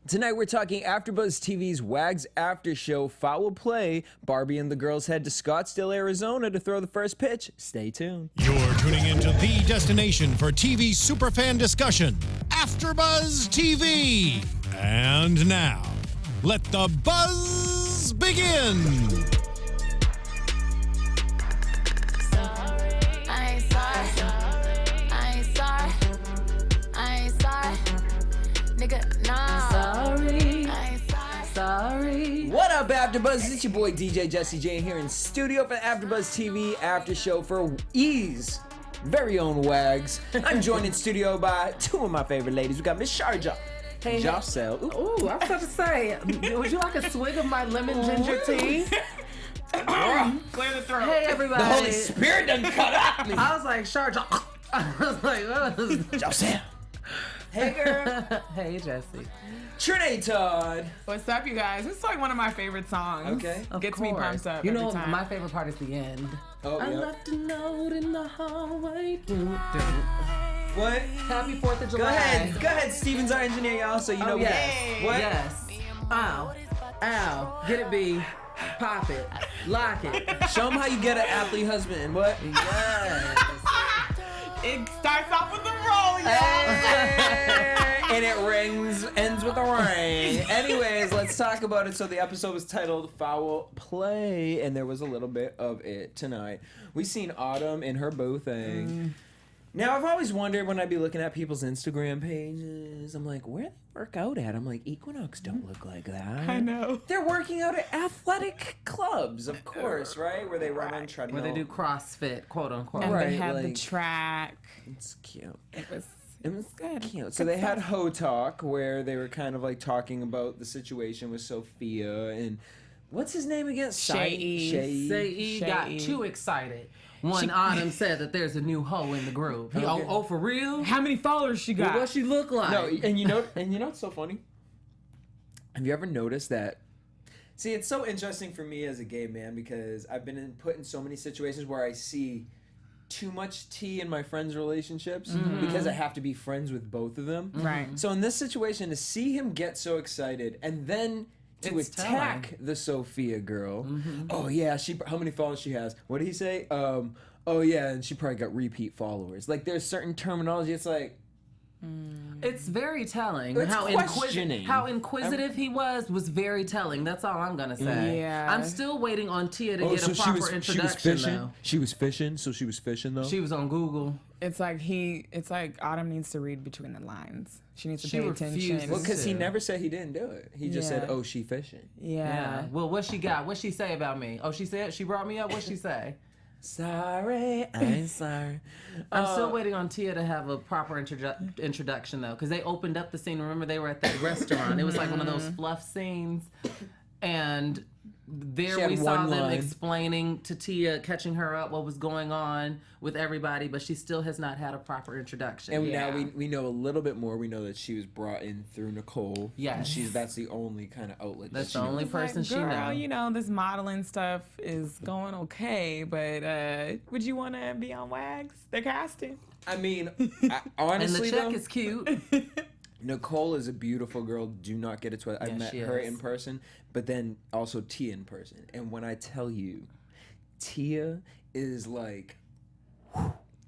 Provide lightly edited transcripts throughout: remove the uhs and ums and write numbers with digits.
Tonight we're talking AFTERBUZZ TV's WAGS After Show Foul Play. Barbie and the girls head to Scottsdale, Arizona to throw the first pitch. Stay tuned. You're tuning into the destination for TV superfan discussion, AFTERBUZZ TV. And now, let the buzz begin. What up, AfterBuzz? It's your boy DJ Jesse J here in studio for the AfterBuzz TV After Show for E's very own WAGS. I'm joined in studio by two of my favorite ladies. We got Miss Shar Jossell. Ooh, I was about to say, would you like a swig of my lemon ginger tea? Clear the throat. Hey, everybody. The Holy Spirit done cut up me. I was like, Shar I was like, Jossell. Hey, girl. Hey, Jesse. Trene Todd. What's up, you guys? It's like one of my favorite songs. Okay. Gets me pumped up. You know, every time. my favorite part is the end. Oh, I yeah. left a note in the hallway. What? Happy 4th of July. Go ahead. Steven's our engineer, y'all, so you know yes. what? Yes. Ow. Ow. Get it, B. Pop it. Lock it. Show them how you get an athlete husband. What? Yes. It starts off with the roll, y'all. And it ends with a ring. Anyways, let's talk about it. So the episode was titled Foul Play, and there was a little bit of it tonight. We seen Autumn in her boo thing. Now, I've always wondered when I'd be looking at people's Instagram pages, I'm like, where do they work out at? I'm like, Equinox don't look like that. I know. They're working out at athletic clubs, of course, right? Where they run on treadmill. Where they do CrossFit, quote unquote. And Right, they have the like- track. It's cute. It was Good. Cute. So they had Ho Talk where they were kind of like talking about the situation with Sophia and what's his name again? Shay. Say got too excited when Autumn said that there's a new hoe in the group. He, Okay. oh, for real? How many followers she got? What she look like? No, and you know what's so funny? Have you ever noticed that? See, it's so interesting for me as a gay man because I've been put in so many situations where I see too much tea in my friends' relationships because I have to be friends with both of them. Right. So in this situation, to see him get so excited and then to It's attack the Sophia girl. Oh yeah, how many followers she has? What did he say? Oh yeah, and she probably got repeat followers. Like there's certain terminology. It's like It's very telling. It's how questioning. how inquisitive he was very telling. That's all I'm gonna say. Yeah. I'm still waiting on Tia to get a proper introduction. Though. She was fishing, so she was fishing though. She was on Google. It's like Autumn needs to read between the lines. She needs to She pay refuses. attention. Well, because he never said he didn't do it. He just said, Yeah. "Oh, she fishing." Yeah. Well, what she got? What she say about me? Oh, she brought me up. What she say? Sorry, I'm sorry. I'm still waiting on Tia to have a proper introduction though, because they opened up the scene. Remember, they were at that restaurant. It was like one of those fluff scenes, and She there had we saw one them line. explaining to Tia, catching her up what was going on with everybody, but she still has not had a proper introduction. And Yeah. now we know a little bit more. We know that she was brought in through Nicole. Yes. And that's the only kind of outlet. That's that the she only knows. person she Girl, knows. you know, this modeling stuff is going okay, but would you want to be on WAGS? They're casting. I mean, And honestly, the check though, is cute. Nicole is a beautiful girl. Do not get it twisted. I've Yeah, met she her is. in person, but then also Tia in person. And when I tell you, Tia is like,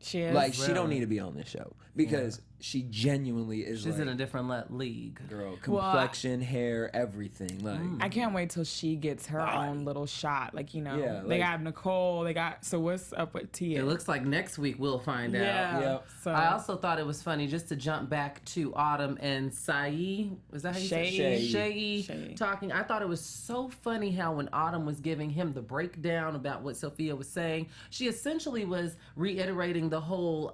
She is. like she don't Really? need to be on this show because she genuinely is She's like, in a different league. girl, complexion, hair, everything. Like, I can't wait till she gets her own little shot. Like, you know, Yeah, they like- got Nicole. So what's up with Tia? It looks like next week we'll find out. yeah. Yep. So I also thought it was funny just to jump back to Autumn and Sai. Was that how you say Shay. it? Shay. Talking. I thought it was so funny how when Autumn was giving him the breakdown about what Sophia was saying, she essentially was reiterating the whole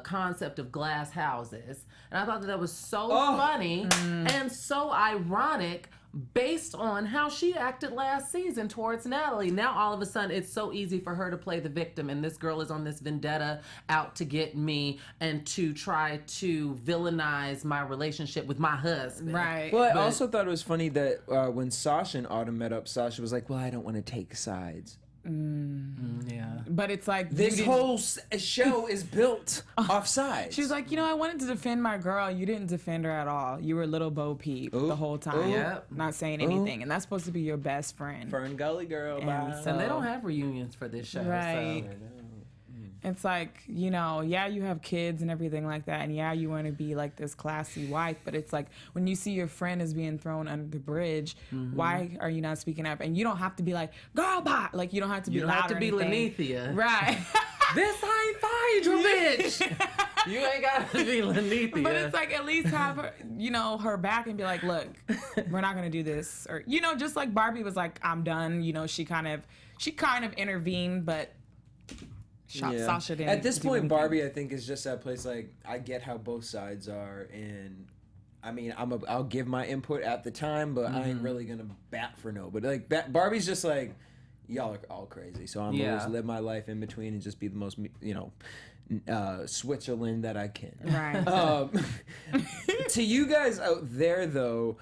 concept of glass houses. And I thought that was so funny and so ironic based on how she acted last season towards Natalie. Now all of a sudden it's so easy for her to play the victim, and this girl is on this vendetta out to get me and to try to villainize my relationship with my husband. right. Well, I But- also thought it was funny that when Sasha and Autumn met up, Sasha was like, "Well, I don't want to take sides." Yeah. But it's like This whole show is built off sides. She's like, I wanted to defend my girl. You didn't defend her at all. You were little Bo Peep the whole time. Yep. Not saying anything. And that's supposed to be your best friend. Fern Gully girl. Bye. And they don't have reunions for this show. Right. So. It's like, yeah, you have kids and everything like that. And yeah, you want to be like this classy wife. But it's like when you see your friend is being thrown under the bridge, why are you not speaking up? And you don't have to be like, girl, bye. Like, you don't have to be You don't loud have to or be anything. Lanithia. Right. This ain't Phaedra, bitch. You ain't got to be Lanithia. But it's like, at least have her, her back and be like, look, we're not going to do this. Or, just like Barbie was like, I'm done. She kind of intervened, but Sasha didn't. At this do point, anything. Barbie, I think, is just that place. Like, I get how both sides are, and I mean, I'll give my input at the time, but I ain't really gonna bat for no. But like, Barbie's just like, y'all are all crazy, so I'm gonna just live my life in between and just be the most, Switzerland that I can. Right. To you guys out there, though.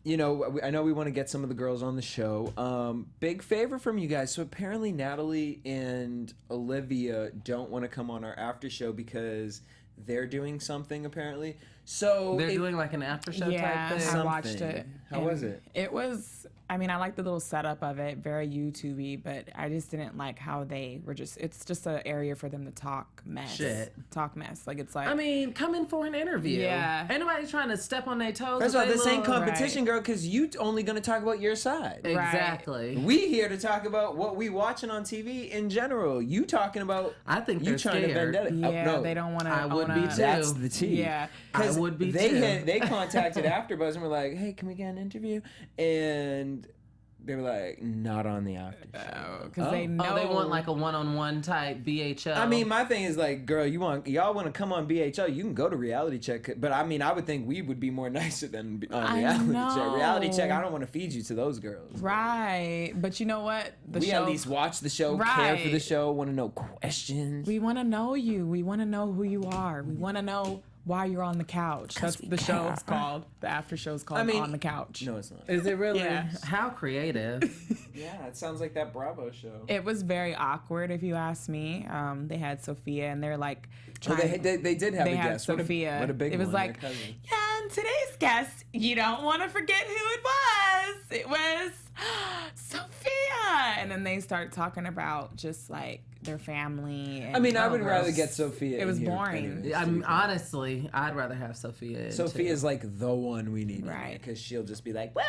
I know we want to get some of the girls on the show. Big favor from you guys. So apparently Natalie and Olivia don't want to come on our after show because they're doing something apparently. So they're doing like an after show type thing. I watched it. How was it? It was, I like the little setup of it, very YouTube-y, but I just didn't like how they were it's just an area for them to talk mess. Talk mess. Like, it's like. Come in for an interview. Yeah. Ain't nobody trying to step on their toes. First of all, this ain't competition, Right. girl, because you only going to talk about your side. Exactly. We here to talk about what we watching on TV in general. You talking about. I think you they're trying scared. to vendetta. Yeah, No, they don't want to. I would be too. That's the tea. Yeah. I would be they too. They contacted AfterBuzz and were like, "Hey, can we get an interview?" And they were like, "Not on the after show." Because they know. Oh, they want like a one-on-one type BHL. I mean, my thing is like, girl, y'all want to come on BHL? You can go to Reality Check, but I mean, I would think we would be more nicer than on Reality Check. Reality Check, I don't want to feed you to those girls. Right. But you know what? We at least watch the show, care for the show, want to know questions. We want to know you. We want to know who you are. We want to know why you're on the couch. That's what the show's called. The after show's called On the Couch. No, it's not. is it really? Yeah. How creative. Yeah, it sounds like that Bravo show. It was very awkward, if you ask me. They had Sophia, and they're like, they did have they a had guest. Sophia. What a big it was one. like, yeah, and today's guest, you don't want to forget who it was. It was Sophia. And then they start talking about just like their family. And I mean, I would rather get Sophia. It was in here boring. anyways. Honestly, I'd rather have Sophia. Sophia's like the one we need, Right? Because she'll just be like, well,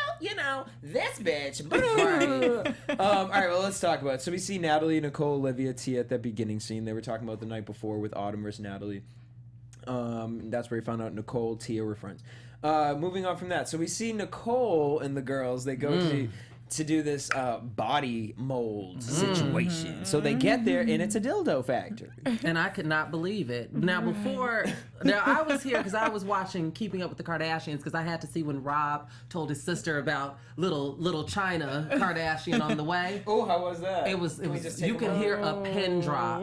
this bitch. Right. All right, well, let's talk about it. So we see Natalie, Nicole, Olivia, Tia at that beginning scene. They were talking about the night before with Autumn versus Natalie. That's where we found out Nicole, Tia were friends. Moving on from that, so we see Nicole and the girls. They go to do this body mold situation. So they get there, and it's a dildo factory. And I could not believe it. Now, I was here because I was watching Keeping Up with the Kardashians because I had to see when Rob told his sister about little China Kardashian on the way. Oh, how was that? It was. You could hear a pin drop.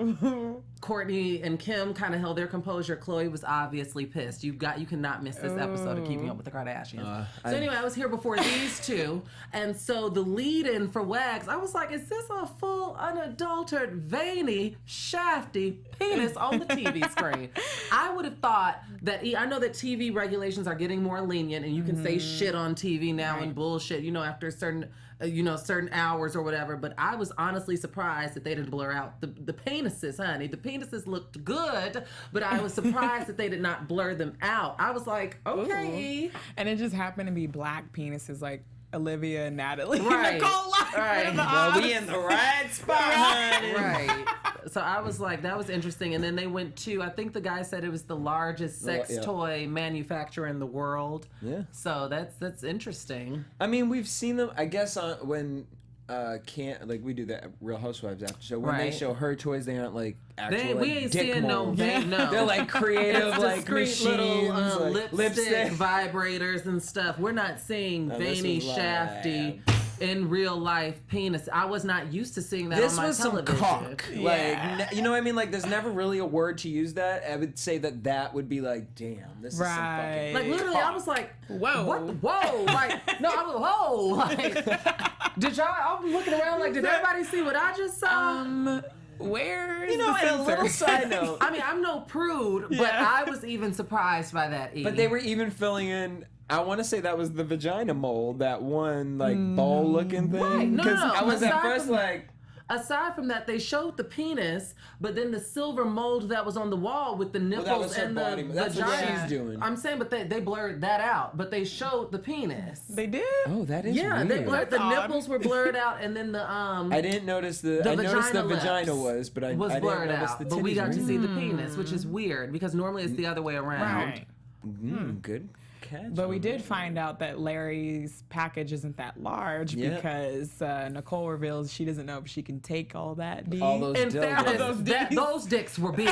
Courtney and Kim kind of held their composure. Chloe was obviously pissed. You cannot miss this episode of Keeping Up with the Kardashians. Anyway, I was here before these two, and so the lead-in for WAGS, I was like, is this a full, unadulterated, veiny, shafty penis on the TV screen? I would have thought that, I know that TV regulations are getting more lenient, and you can say shit on TV now and bullshit, after a certain hours or whatever, but I was honestly surprised that they didn't blur out the penises, honey. The penises looked good, but I was surprised that they did not blur them out. I was like, okay. Ooh. And it just happened to be black penises, like Olivia and Natalie. Right. Nicole, Right. Well, we in the right spot, honey. Right. So I was like, that was interesting. And then they went to, I think the guy said it was the largest sex toy manufacturer in the world. Yeah. So that's interesting. I mean, we've seen them, I guess, when we do that Real Housewives after show. When they Right. show her toys, they aren't like actual We ain't dick seeing molds. no. They're like creative, like Discreet machines, little like lipstick vibrators and stuff. We're not seeing No, this veiny, was shafty. in real life penis. I was not used to seeing that This on my was television. some cock. Yeah. Like, you know what I mean? Like, there's never really a word to use that. I would say that would be like, damn, this is some fucking... Like, literally, I was like, Whoa. what? Whoa. Like, no, I was, whoa. Like, did y'all, I'm looking around like, did everybody see what I just saw? Where's You know, the and a censor? little side note. I mean, I'm no prude, but Yeah. I was even surprised by that. But they were even filling in... I want to say that was the vagina mold, that one, like, bowl-looking thing. Right. No, no, no. I was at Aside first from like... Aside from that, they showed the penis, but then the silver mold that was on the wall with the nipples that was her and the body. That's what vagina. she's doing. I'm saying, but they blurred that out. But they showed the penis. They did? Oh, that is Yeah, weird. they blurred. The That's odd. nipples were blurred out, and then the I didn't notice the... I noticed the vagina was, but I was didn't blurred notice out. the But we titties got to were see in. the penis, which is weird because normally it's the other way around. Right. Good catch. But we did find out that Larry's package isn't that large Yeah. because Nicole reveals she doesn't know if she can take all that D. All those In dildos. fairness, Those dicks. those dicks were big.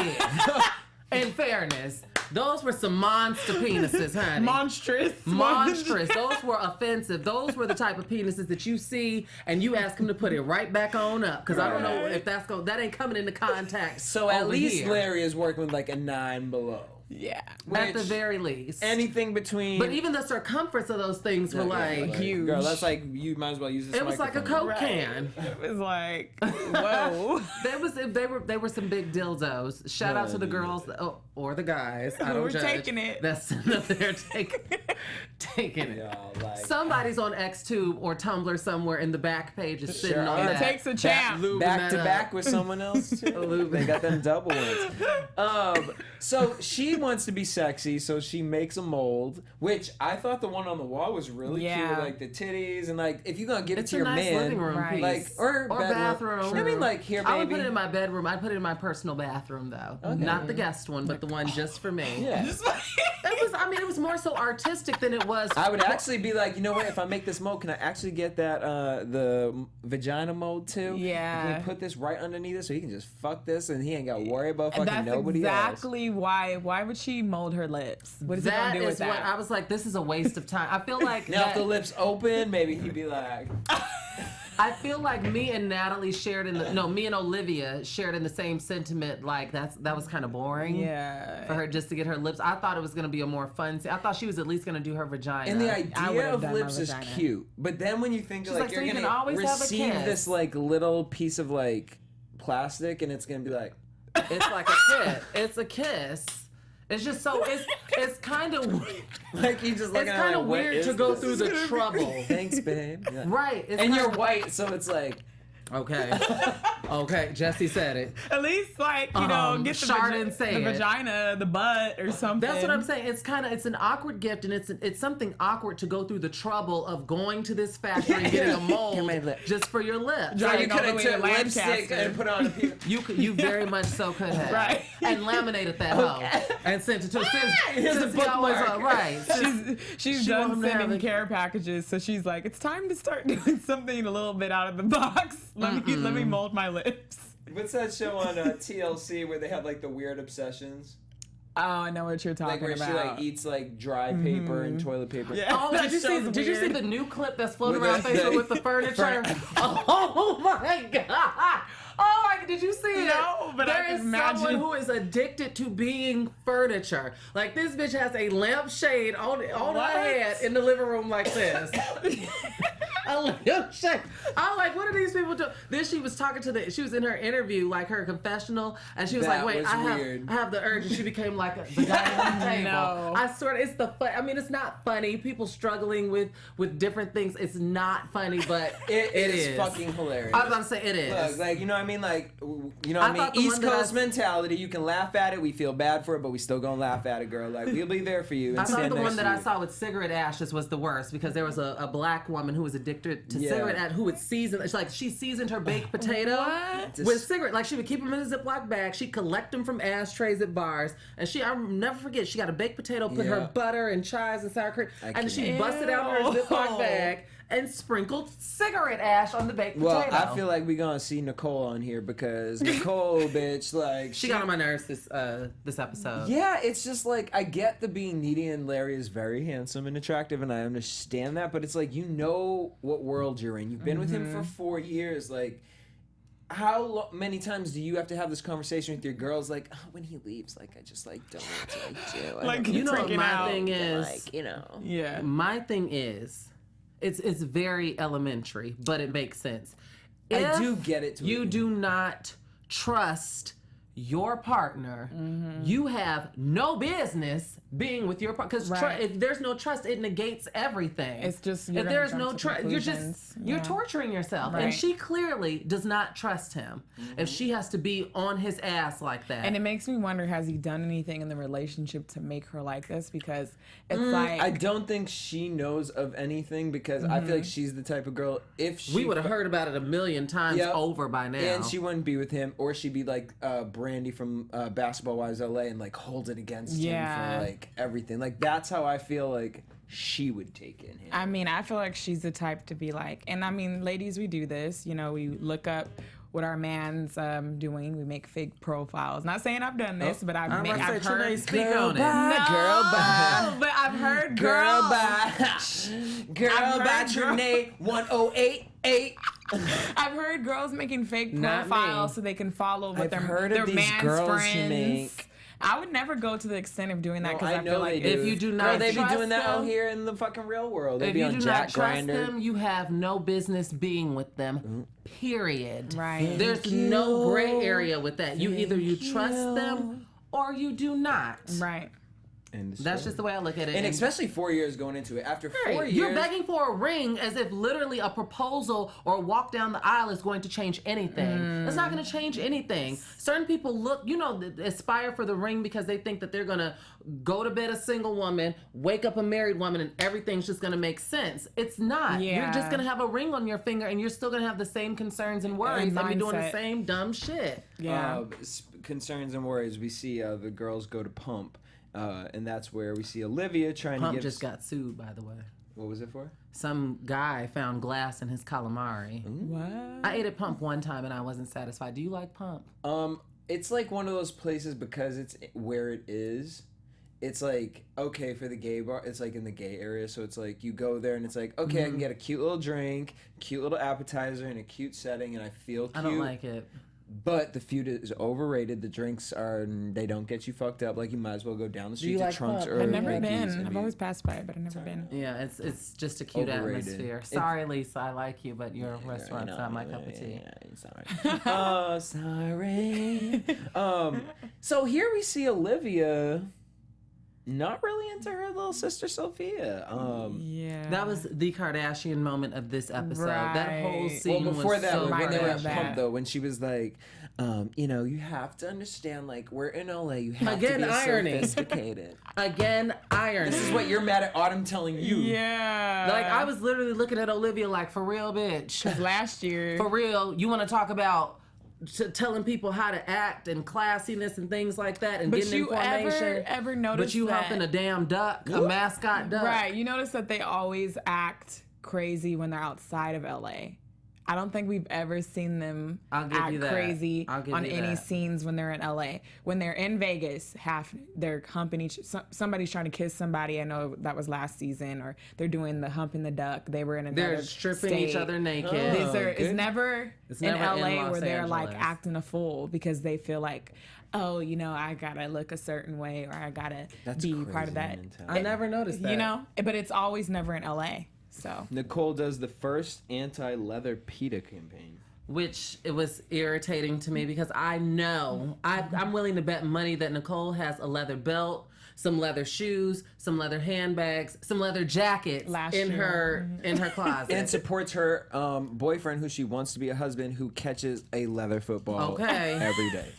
In fairness, those were some monster penises, honey. Monstrous. Monstrous. Those were offensive. Those were the type of penises that you see and you ask them to put it right back on up. Because I don't know if that ain't coming into contact. So at over least here. Larry is working with like a 9 below. Yeah. At the which- very least. Anything between... But even the circumference of those things were like, huge. Girl, that's like, you might as well use this it was like a microphone. Coke can. It was like, whoa. They were some big dildos. Shout out to the girls or the guys. I Who don't were judge. taking it. That's sitting up there taking it. Y'all, like... Somebody's on XTube or Tumblr somewhere in the back page is sitting on are. that. Takes a champ. lubing Back that to up. back with someone else too. They got them double ones. So she wants to be sexy, so she makes a mold, which I thought the one on the wall was really cute, Yeah. like the titties and like if you're gonna give It's it a to your nice man, living room Right. piece. like or bathroom. I mean, like here, baby. I would put it in my bedroom. I'd put it in my personal bathroom though. Not the guest one, but the one just for me. Yeah. It was more so artistic than it was. I would actually be like, you know what? If I make this mold, can I actually get that the vagina mold too? Yeah. Can we put this right underneath it so he can just fuck this and he ain't got to worry about fucking That's nobody else. exactly why. Why would she mold her lips? What is it That gonna do with is what that? I was like. This is a waste of time. I feel like Now if that- the lips open, maybe he'd be like, I feel like me and Natalie shared me and Olivia shared in the same sentiment. Like that was kind of boring. Yeah. For her just to get her lips. I thought it was gonna be a more fun scene. I thought she was at least gonna do her vagina. and the I idea would've of done my lips is vagina. cute, but then when you think She's like like, so you're you can gonna always have a receive kiss. this like little piece of like plastic and it's gonna be like, It's like a kiss. It's a kiss. It's just so it's kind of like you just looking it's at kind like, of what weird is to go this? through the trouble. Thanks, babe. Yeah. Right. It's And kind you're of- white, so it's like. Okay. Okay. Jesse said it. At least, like, you know, get the, Shar didn't say the it. vagina, the butt, or something. That's what I'm saying. It's an awkward gift, and it's something awkward to go through the trouble of going to this factory and getting a Get mold my lip. just for your lips. So Driving you all could the have way to took lipstick Lancaster. and put on a piece. You very much so could have. Right. And laminated that hoe and sent it to Here's a since y'all was, bookmark. right. She's She want done him to have sending it. care packages, so she's like, it's time to start doing something a little bit out of the box. Let me mold my lips. What's that show on TLC where they have like the weird obsessions? Oh, I know what you're talking Like where about. she like eats like dry paper and toilet paper. Yeah. Oh, That did you show's see weird. the new clip that's floating With around the- Facebook with the furniture? Oh my god! Oh my! Did you see it? No, but I there can is imagine. someone who is addicted to being furniture. Like this bitch has a lampshade on her What? head in the living room like this. A lampshade. I'm like, what are these people doing? Then she was talking to she was in her interview, like her confessional, and she was That like, wait, was I weird. have the urge, and she became like the guy on the table. No. I swear, it's the fun. I mean, it's not funny. People struggling with different things. It's not funny, but It is is fucking hilarious. I was about to say it is. Look, like, you know what I mean? Like, you know I what I thought mean? the East one that Coast I- mentality. You can laugh at it. We feel bad for it, but we still gonna laugh at it, girl. Like, we'll be there for you. And I thought stand the next one to that I you. saw with cigarette ashes was the worst because there was a black woman who was addicted to Yeah. cigarette ash who would season. It's like she seasoned her baked potato What? with cigarette. Like she would keep them in a Ziploc bag. She'd collect them from ashtrays at bars, and I'll never forget. She got a baked potato, put Yeah. her butter and chives and sour cream, and can't. she busted out her Ew. Ziploc bag and sprinkled cigarette ash on the baked Well, potato. I feel like we're gonna see Nicole on here because Nicole, bitch, like she got on my nerves this episode. Yeah, it's just like I get the being needy, and Larry is very handsome and attractive, and I understand that. But it's like you know what world you're in. You've been with him for 4 years. Like, how many times do you have to have this conversation with your girls? Like, oh, when he leaves, like I just like don't know what to do. Like, You know what freaking my out. thing is? Like, you know. Yeah. My thing is, it's very elementary, but it makes sense. I do If get it to you a- do not trust your partner, you have no business being with your partner. Because Right. if there's no trust, it negates everything. It's just you're if gonna there's jump no to trust, conclusions. you're Yeah. torturing yourself. And Right. she clearly does not trust him. If she has to be on his ass like that, And it makes me wonder, has he done anything in the relationship to make her like this? Because it's like I don't think she knows of anything because I feel like she's the type of girl. If she we would have heard about it a million times Yep. over by now. And she wouldn't be with him, or she'd be like Brandy from Basketball Wives LA and like hold it against him Yeah. for like everything. Like that's how I feel like she would take in him. I mean, I feel like she's the type to be like, and I mean, ladies, we do this. You know, we look up what our man's doing. We make fake profiles. Not saying I've done this, but I've I'm made. about to I've say, heard. Trene, speak on it. bye, girl, bye. But I've heard Girl, girls. bye. Girl, I've bye, heard Trene 1088. I've heard girls making fake Not profiles me. so they can follow what I've their, heard of their these man's girls who friends. make- I would never go to the extent of doing that No, because I know feel like they if do. you do Girl, not they be trust doing that out them- here in the fucking real world. They if be you on do Jack not trust Grinder. them, you have no business being with them. Period. Right. There's Thank no you. gray area with that. You either you Thank trust you. them or you do not. right. And it's That's true. just the way I look at it. And especially 4 years going into it. After 4 years, You're begging for a ring as if literally a proposal or a walk down the aisle is going to change anything. It's not going to change anything. Certain people look, aspire for the ring because they think that they're going to go to bed a single woman, wake up a married woman, and everything's just going to make sense. It's not. Yeah. You're just going to have a ring on your finger and you're still going to have the same concerns and worries and be doing the mindset. same dumb shit. Yeah. concerns and worries, we see the girls go to Pump. And that's where we see Olivia trying Pump to give... just got sued, by the way. What was it for? Some guy found glass in his calamari. What? I ate at Pump one time and I wasn't satisfied. Do you like Pump? It's like one of those places because it's where it is. It's like, okay, for the gay bar, it's like in the gay area. So it's like you go there and it's like, okay, I can get a cute little drink, cute little appetizer in a cute setting and I feel cute. I don't like it. But the food is overrated. The drinks they don't get you fucked up. Like you might as well go down the street you to like Trunks Pump? or I've never Ricky's been. and I've be- always passed by it, but I've never been. Yeah, it's just a cute Overrated. atmosphere. Sorry, Lisa, I like you, but your restaurant's not my cup of tea. Sorry. Oh, sorry. So here we see Olivia not really into her little sister Sophia. Yeah. That was the Kardashian moment of this episode. That whole Right. scene Well, before was that, so when they were at Kardashian. Pump, though, when she was like, you have to understand, like, we're in LA, you have Again, to be irony. sophisticated. Again, iron. This is what you're mad at Autumn telling you. Yeah. Like, I was literally looking at Olivia like, for real, bitch. last year. For real, you want to talk about telling people how to act and classiness and things like that and But getting you information. ever notice But you that? humping a damn duck, a mascot duck. Right. You notice that they always act crazy when they're outside of LA. I don't think we've ever seen them I'll give act you that. crazy I'll give on you any that. scenes when they're in LA. When they're in Vegas, they're humping somebody's trying to kiss somebody. I know that was last season, or they're doing the humping the duck. They were in another They're stripping state. each other naked. Oh. It's good. never It's in never in LA Los where they're like Angeles. acting a fool because they feel like, oh, I gotta look a certain way or I gotta That's be crazy part of that. I never noticed that. But it's always never in LA. So Nicole does the first anti-leather PETA campaign. Which it was irritating to me because I know I'm willing to bet money that Nicole has a leather belt, some leather shoes, some leather handbags, some leather jackets Last in year. her closet. And supports her boyfriend, who she wants to be a husband, who catches a leather football Okay. every day.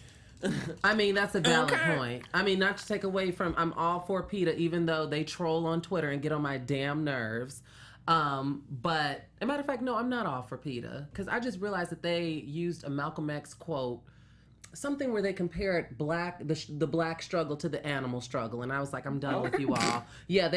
I mean, that's a valid point. I mean, not to take away from, I'm all for PETA, even though they troll on Twitter and get on my damn nerves. But, as a matter of fact, no, I'm not all for PETA, because I just realized that they used a Malcolm X quote, something where they compared the black struggle to the animal struggle, and I was like, I'm done with you all. Yeah,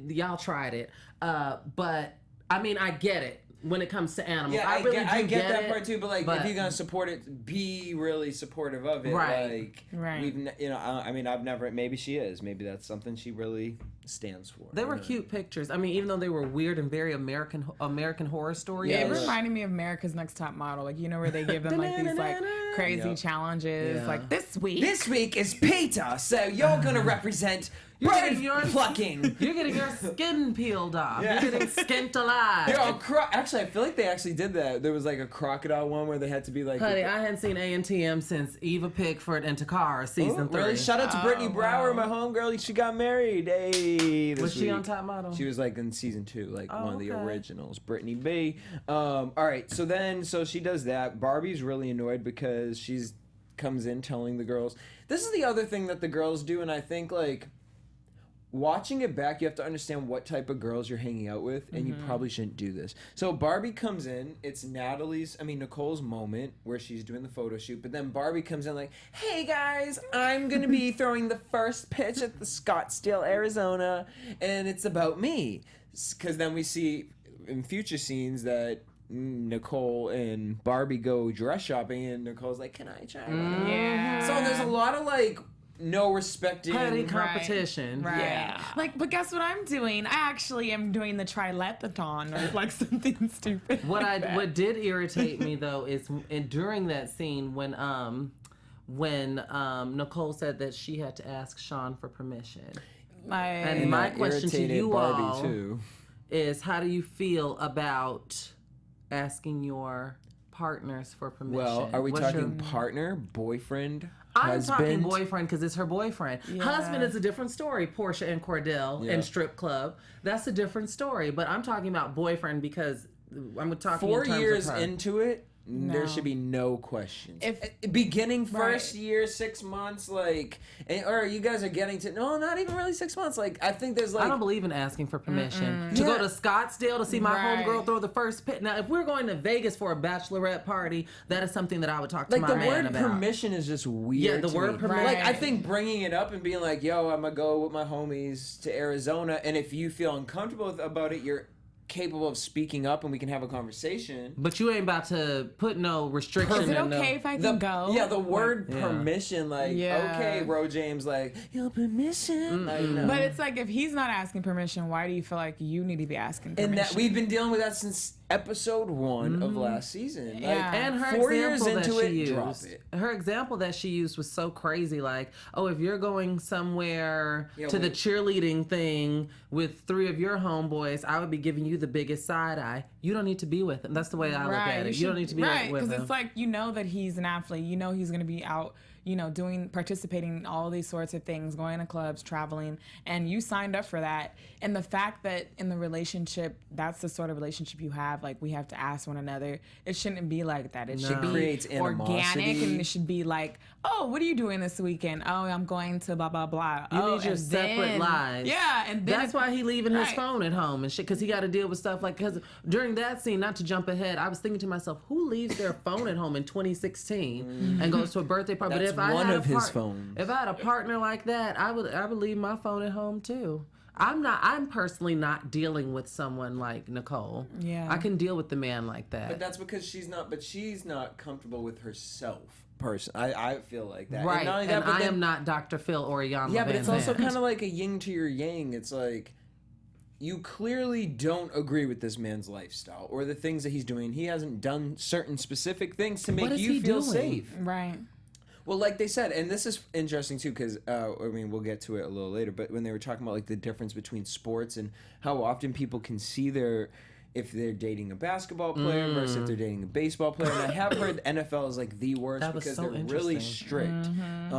y'all tried it. But I mean, I get it when it comes to animals. Yeah, I really I do get that it, part too. But like, if you're gonna support it, be really supportive of it. Right. Like, Right. I mean, I've never. Maybe she is. Maybe that's something she really stands for. They were cute pictures. I mean, even though they were weird and very American Horror Story. Yeah, it Yes. reminded me of America's Next Top Model. Like, where they give them like these like crazy Yep. challenges. Yeah. Like this week. This week is PETA, so you're gonna represent bird plucking. You're getting your skin peeled off. Yeah. You're getting skinned alive. Actually, I feel like they actually did that. There was like a crocodile one where they had to be like. Honey, I hadn't seen A&TM since Eva Pickford and Takara season 3. Really? Shout out to Brittany Brower, wow. my homegirl. She got married. Hey, Was she on Top Model? She was like in season 2, like one of the okay. originals. Brittany B. All right, so she does that. Barbie's really annoyed because she's comes in telling the girls. This is the other thing that the girls do, and I think like. Watching it back, you have to understand what type of girls you're hanging out with, and you probably shouldn't do this. So Barbie comes in, it's Nicole's moment where she's doing the photo shoot, but then Barbie comes in like, hey guys, I'm going to be throwing the first pitch at the Scottsdale, Arizona, and it's about me. Because then we see in future scenes that Nicole and Barbie go dress shopping, and Nicole's like, can I try one? Yeah. So there's a lot of like, no respecting Petty competition. Right. Yeah. Like, but guess what I'm doing? I actually am doing the triathlon or like something stupid. What did irritate me though is during that scene when Nicole said that she had to ask Sean for permission. And my that question to irritated you Barbie all too. is, how do you feel about asking your partners for permission? Well, are we What's talking partner, boyfriend, I'm husband? talking boyfriend because it's her boyfriend. Yeah. Husband is a different story. Portia and Cordell Yeah. and strip club. That's a different story. But I'm talking about boyfriend because I'm talking 4 in terms years of her. into it, there No. should be no questions. If- Beginning first Right. year, 6 months, like, or you guys are getting to, no, not even really 6 months. Like, I think there's like, I don't believe in asking for permission to Yeah. go to Scottsdale to see my Right. homegirl throw the first pit. Now, if we're going to Vegas for a bachelorette party, that is something that I would talk to like my the man word about. permission is just weird. Yeah, the to word me. permission. Like, I Right. think bringing it up and being like, yo, I'm gonna go with my homies to Arizona, and if you feel uncomfortable about it, you're capable of speaking up and we can have a conversation. But you ain't about to put no restriction. Is it in okay if I can go? Yeah, the word Yeah. permission, like, Yeah. okay, Ro James, like, your permission. Like, no. But it's like, if he's not asking permission, why do you feel like you need to be asking permission? And that we've been dealing with that since episode 1 of last season. Like, Yeah. And her 4 years example into that it, she used, drop it. her example that she used was so crazy. Like, oh, if you're going somewhere Yeah, to the wait. cheerleading thing with 3 of your homeboys, I would be giving you the biggest side eye. You don't need to be with him. That's the way I look at it. You don't need to be right, with him. because it's like, that he's an athlete. He's going to be out, participating in all these sorts of things, going to clubs, traveling, and you signed up for that. And the fact that in the relationship, that's the sort of relationship you have, like, we have to ask one another. It shouldn't be like that. It should be Creates organic, animosity. and it should be like, oh, what are you doing this weekend? Oh, I'm going to blah, blah, blah. You need your and separate then- lives. Yeah, and then That's why he leaving his Right. phone at home and shit, because he got to deal with stuff like, because during that scene, not to jump ahead, I was thinking to myself, who leaves their phone at home in 2016 and goes to a birthday party? That's but if one I had of a his phones. If I had a partner like that, I would leave my phone at home too. I'm personally not dealing with someone like Nicole. Yeah. I can deal with the man like that. But that's because she's not comfortable with herself. I feel like that. right. And, not only And that, but I then- am not Dr. Phil or Jan Yeah, but it's also Van kind of like a yin to your yang. It's like, you clearly don't agree with this man's lifestyle or the things that he's doing. He hasn't done certain specific things to make What is you he feel doing? safe. Right. Well, like they said, and this is interesting too, because we'll get to it a little later. But when they were talking about like the difference between sports and how often people can see if they're dating a basketball player versus if they're dating a baseball player, and I have heard the NFL is like the worst That was because so they're really interesting. strict.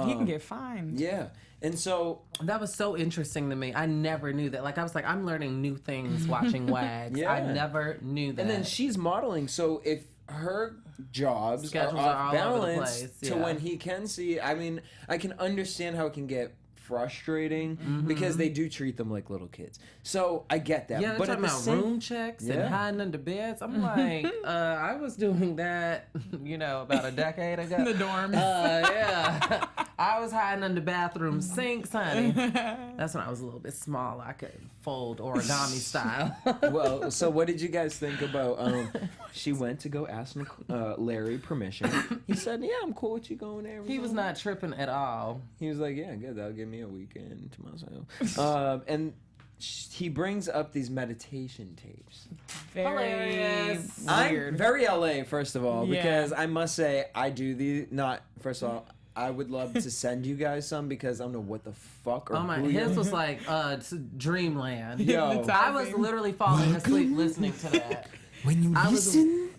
He can get fined. Yeah, and so That was so interesting to me. I never knew that. Like, I was like, I'm learning new things watching WAGS. Yeah. I never knew that. and then she's modeling, so if her jobs Schedules are are off all over the balance place, to yeah. when he can see, I mean, I can understand how it can get frustrating Mm-hmm. because they do treat them like little kids. So I get that. yeah, they're but talking at the about same, room checks Yeah. and hiding under beds. I'm like, I was doing that, about a decade ago. The dorms. Yeah. I was hiding under bathroom sinks, honey. That's when I was a little bit small. I could fold origami style. Well, so what did you guys think about? She went to go ask Larry permission. He said, "Yeah, I'm cool with you going there." He was not tripping at all. He was like, "Yeah, good. That'll give me a weekend to myself." And he brings up these meditation tapes. Very Hilarious. weird. I'm very LA, first of all, Yeah. because I must say I do the not. First of all, I would love to send you guys some because I don't know what the fuck or Oh my! who His you're- was like dreamland. Yo. I was literally falling asleep listening to that. When you I was- listen,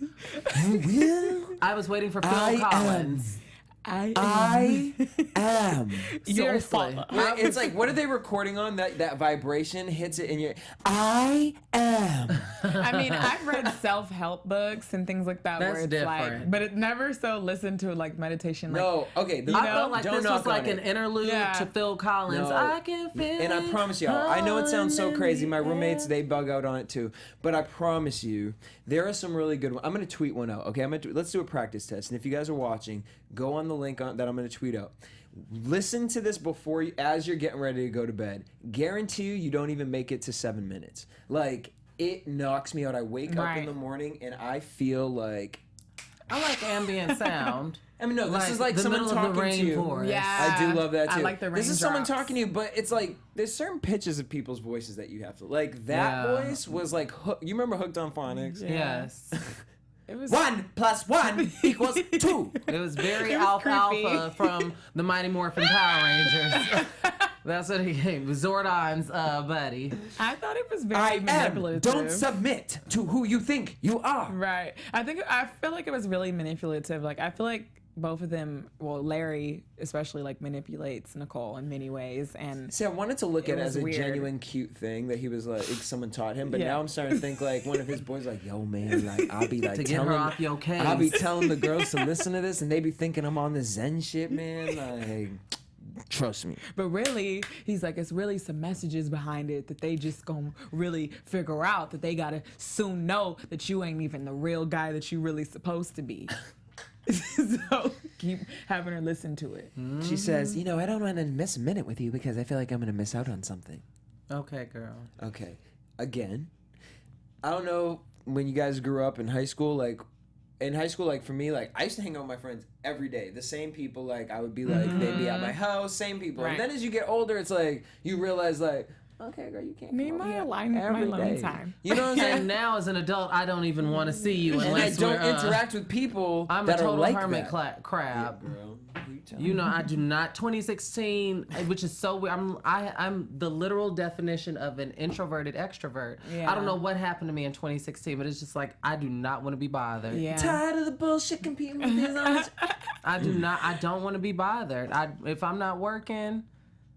you will. I was waiting for Phil I Collins. I am. Your Seriously. fault. It's like, what are they recording on? That vibration hits it in your. I am. I mean, I've read self-help books and things like that That's where it's different. like, but it never so listened to like meditation. Like, No, okay. The, I felt like don't this knock was like on an it. interlude Yeah. to Phil Collins. No. I can feel And I it promise y'all, I know it sounds so crazy. My coming in roommates, the they bug out on it too. But I promise you, there are some really good ones. I'm going to tweet one out. Okay, let's do a practice test. And if you guys are watching, go on the link that I'm going to tweet out. Listen to this before as you're getting ready to go to bed. Guarantee you don't even make it to 7 minutes. Like, it knocks me out. I wake up in Right. the morning and I feel like... I like ambient sound. I mean, no, this is like the someone middle talking of the to you. rainforest. Yeah. I do love that too. I like the This is someone raindrops. talking to you, but it's like there's certain pitches of people's voices that you have to like. That Yeah. voice was like you remember Hooked on Phonics? Yes. it was 1 + 1 = 2. It was very It was alfalfa creepy. from the Mighty Morphin Power Rangers. That's what he gave. Zordon's buddy. I thought it was very I am. manipulative. Don't submit to who you think you are. Right. I feel like it was really manipulative. Like I feel like both of them, well, Larry especially like manipulates Nicole in many ways, and See, I wanted to look at it was as a weird. genuine cute thing that he was like someone taught him, but Yeah. now I'm starting to think like one of his boys like, yo man, like I'll be like To get telling her off your case. I'll be telling the girls to listen to this and they be thinking I'm on the Zen shit, man. Like trust me. but really he's like it's really some messages behind it that they just gonna really figure out, that they gotta soon know that you ain't even the real guy that you really supposed to be. So keep having her listen to it. She says, you know, I don't want to miss a minute with you because I feel like I'm going to miss out on something. Okay, girl. Okay. Again, I don't know when you guys grew up in high school, like, in high school, like, for me, like, I used to hang out with my friends every day. The same people, like, I would be, like, they'd be at my house, same people. Right. And then as you get older, it's like, you realize, like, okay, girl, you can't Need come over my here alone every day. time. You know what I'm saying? And now as an adult, I don't even want to see you And I unless don't we're, interact with people I'm a that are total like hermit that. crab. Bro, you tell You know, I do not. 2016, which is so weird. I'm the literal definition of an introverted extrovert. Yeah. I don't know what happened to me in 2016, but it's just like I do not want to be bothered. Yeah. tired of the bullshit competing with these others. I do not. I don't want to be bothered. If I'm not working,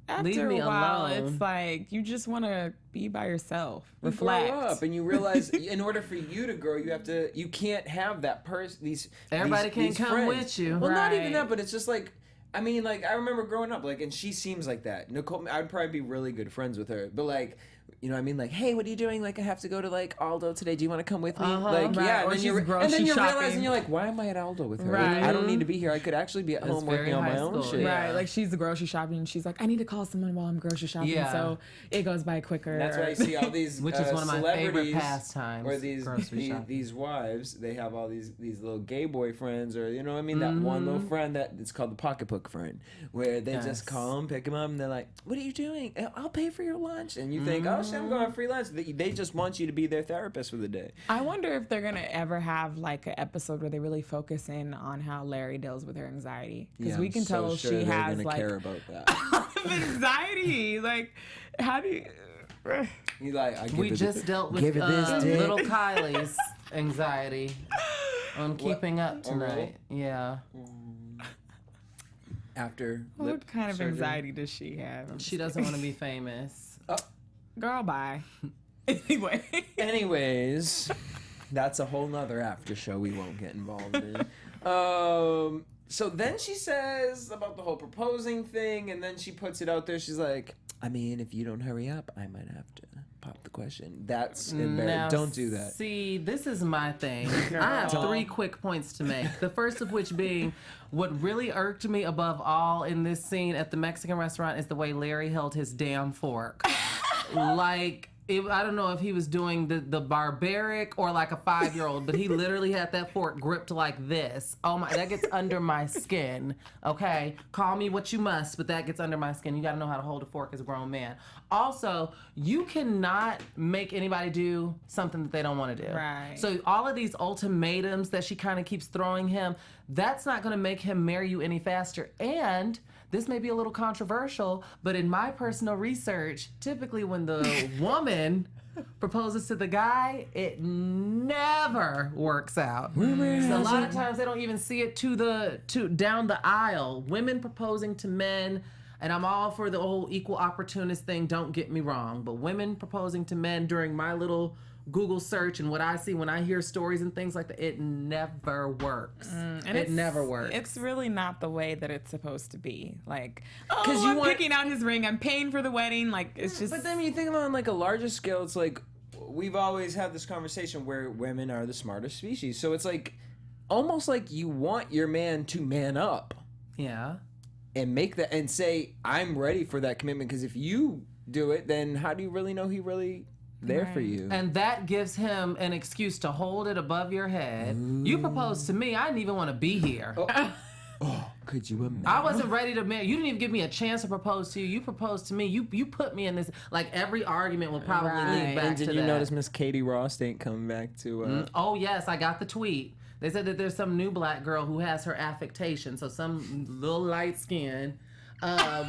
After leave me a while, alone. it's like you just want to be by yourself, You reflect. grow up and you realize in order for you to grow, you can't have that person. Everybody can't these come friends. with you. Well, not even Right. that, but it's just like, I mean, like I remember growing up, like, and she seems like that. Nicole, I'd probably be really good friends with her, but like, you know what I mean? Like, hey, what are you doing? Like, I have to go to like Aldo today. Do you want to come with me? Like, Right. yeah. Or And then she's you grocery shopping. realizing you're like, why am I at Aldo with her? Like, Right. I don't need to be here. I could actually be at That's home very working on my high own school, shit. yeah. Right, like she's grocery shopping and she's like, I need to call someone while I'm grocery shopping, Yeah. so it goes by quicker. That's why you see all these Which is one of my favorite celebrities pastimes, or these grocery shopping. these wives, they have all these little gay boyfriends, or you know what I mean, that one little friend that it's called the pocketbook friend, where they Yes. just call them, pick them up, and they're like, "What are you doing? I'll pay for your lunch." And you think, "Oh shit, I'm going on free lunch." They just want you to be their therapist for the day. I wonder if they're gonna ever have like an episode where they really focus in on how Larry deals with her anxiety, because we I'm can so tell sure she they're has gonna like care about that. anxiety. Like, how do you? You like, I give We it just dealt with give it this dick. little Kylie's anxiety on keeping up Oh, really? tonight. Yeah. after What lip kind of surgery. anxiety does she have? She doesn't want to be famous. Girl, bye. Anyway. Anyways, that's a whole nother after show we won't get involved in. So then she says about the whole proposing thing, and then she puts it out there. She's like, I mean, if you don't hurry up, I might have to pop the question. That's embarrassing. Now, Don't do that. See, this is my thing. I have 3 quick points to make. The first of which being, what really irked me above all in this scene at the Mexican restaurant is the way Larry held his damn fork. Like, I don't know if he was doing the barbaric or like a 5-year-old, but he literally had that fork gripped like this. Oh my, that gets under my skin. Okay, call me what you must, but that gets under my skin. You got to know how to hold a fork as a grown man. Also, you cannot make anybody do something that they don't want to do. Right. So all of these ultimatums that she kind of keeps throwing him, that's not going to make him marry you any faster. And this may be a little controversial, but in my personal research, typically when the woman proposes to the guy, it never works out. So a lot of times they don't even see it to down the aisle. Women proposing to men, and I'm all for the whole equal opportunist thing, don't get me wrong, but women proposing to men during my little Google search and what I see when I hear stories and things like that, it never works. It never works. It's really not the way that it's supposed to be. Like, Because I'm picking out his ring, I'm paying for the wedding. Like, it's just. But then when you think about it on like a larger scale, it's like we've always had this conversation where women are the smartest species. So it's like almost like you want your man to man up Yeah. and make that and say, I'm ready for that commitment. Because if you do it, then how do you really know he really there for you? And that gives him an excuse to hold it above your head. You proposed to me. I didn't even want to be here. Oh, could you imagine? I wasn't ready to marry. You didn't even give me a chance to propose to you. You proposed to me. You put me in this. Like, every argument will probably lead back And to did that. you notice Miss Katie Ross ain't coming back to... Oh, yes, I got the tweet. They said that there's some new black girl who has her affectation. So some little light skin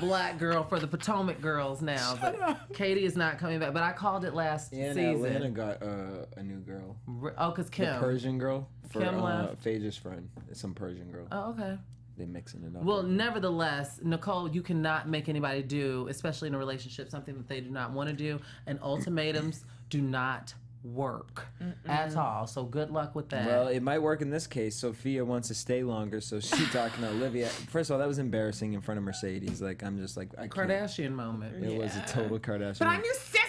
black girl for the Potomac girls now. But Katie is not coming back. But I called it last and season. Atlanta got a new girl. Oh, because Kim. The Persian girl. For Kim left. Phaedra's friend. It's some Persian girl. Oh, okay. They're mixing it up. Well, nevertheless, Nicole, you cannot make anybody do, especially in a relationship, something that they do not want to do. And ultimatums do not work at all. So good luck with that. Well, it might work in this case. Sophia wants to stay longer, so she's talking to Olivia. First of all, that was embarrassing in front of Mercedes. Like, I'm just like, I can't. Kardashian moment. It was a total Kardashian. But I'm your sister!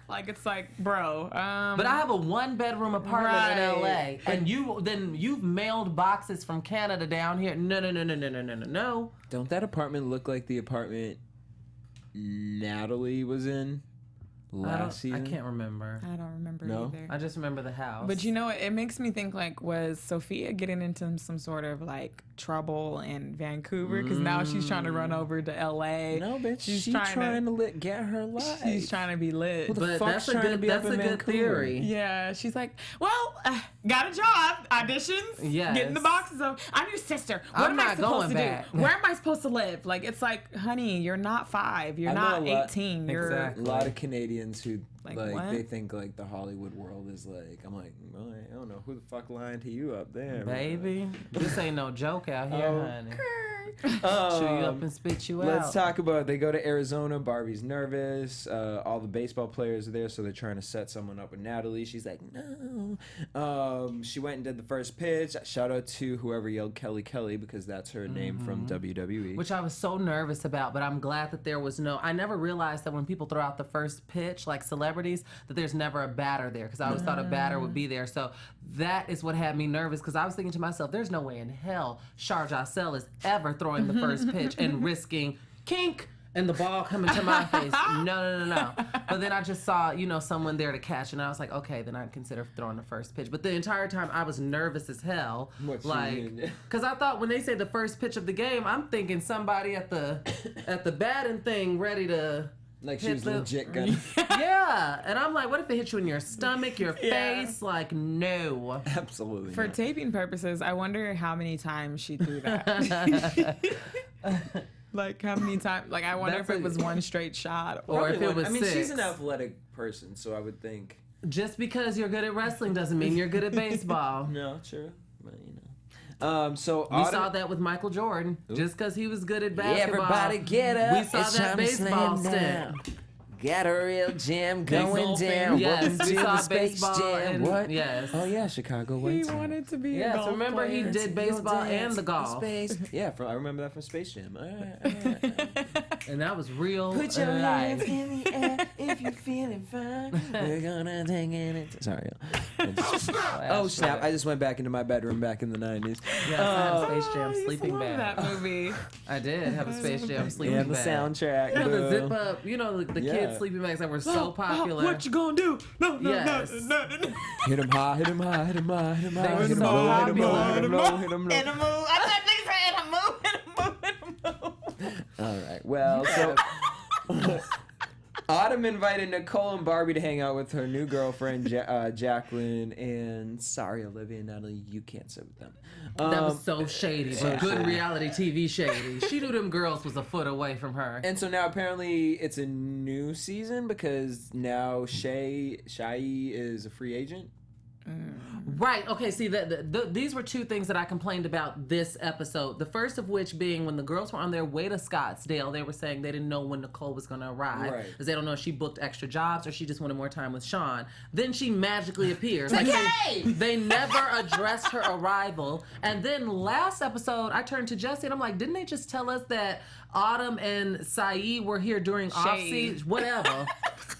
Like, it's like, bro. But I have a 1-bedroom apartment in LA, and you've mailed boxes from Canada down here. No. Don't that apartment look like the apartment Natalie was in last season? I can't remember. I don't remember No? either. I just remember the house. But you know, it makes me think, like, was Sophia getting into some sort of, like, trouble in Vancouver? Because now she's trying to run over to LA. No, bitch. She's trying trying to get her life. She's trying to be lit. Who the But fuck's that's a trying to good, be that's up a in good Vancouver? theory. Yeah, she's like, well, got a job, auditions, Yes. getting the boxes of, I'm your sister. What I'm am I not supposed going to back. do? Where am I supposed to live? Like, it's like, honey, you're not 5. You're I know not a lot- 18. You're Exactly. A lot of Canadians who Like, like what? they think like the Hollywood world is like. I'm like, well, I don't know who the fuck lying to you up there, Baby, this ain't no joke out here, Oh. honey. Chew you up Um, and spit you Let's out. talk about. They go to Arizona. Barbie's nervous. All the baseball players are there, so they're trying to set someone up with Natalie. She's like, no. She went and did the first pitch. Shout out to whoever yelled Kelly Kelly because that's her name from WWE. Which I was so nervous about, but I'm glad that there was no. I never realized that when people throw out the first pitch, like celebrities, that there's never a batter there because I always thought a batter would be there. So that is what had me nervous because I was thinking to myself, there's no way in hell Shar Jossell is ever throwing the first pitch and risking kink and the ball coming to my face. No. But then I just saw, someone there to catch, and I was like, okay, then I'd consider throwing the first pitch. But the entire time I was nervous as hell. What you like, mean? because I thought when they say the first pitch of the game, I'm thinking somebody at the batting thing ready to. Like she hit was the- legit gonna. Yeah, and I'm like, what if it hits you in your stomach, your Yeah. face? Like, no. Absolutely. For not. taping purposes, I wonder how many times she threw that. Like, how many times? Like, I wonder That's if it a- was one straight shot. Or if Probably it one- was I mean, she's 6. an athletic person, so I would think. Just because you're good at wrestling doesn't mean you're good at baseball. No, true. But so We saw that with Michael Jordan. Just because he was good at basketball. Everybody get up. We saw It's that time to baseball slam stick. down. Got a real jam going down. Yes, Welcome we to saw the Space baseball Jam. and- What? yes. Oh yeah, Chicago White He Sox. wanted to be a Yes, golf remember he player. did baseball and the golf. Space. Yeah, I remember that from Space Jam. All right. And that was real Put your hands life. in the air if you're feeling fine. We're gonna take it. Sorry. Oh snap! I just went back into my bedroom back in the 90s. Yes, I had a Space Jam I used to sleeping love bag. that movie. I did have a Space Jam sleeping Yeah, bag. the soundtrack. You know, the boo. zip up, you know, the Yeah. kids sleeping bags that were so popular. What you gonna do? No, Yes. no. Hit 'em high, hit 'em high, hit 'em high, hit 'em high. They were Hit 'em so low, hit 'em low, popular. hit 'em low, hit 'em low. Animal. I thought they said animal. All right. Well, so Autumn invited Nicole and Barbie to hang out with her new girlfriend, Jacqueline, and sorry, Olivia and Natalie, you can't sit with them. That was so shady, but good reality TV shady. She knew them girls was a foot away from her. And so now apparently it's a new season because now Shay Shia is a free agent. Right. Okay. See, these were two things that I complained about this episode. The first of which being when the girls were on their way to Scottsdale, they were saying they didn't know when Nicole was going to arrive. Right. Because they don't know if she booked extra jobs or she just wanted more time with Sean. Then she magically appears. Like they never addressed her arrival. And then last episode, I turned to Jesse and I'm like, didn't they just tell us that Autumn and Saeed were here during off-season? Whatever.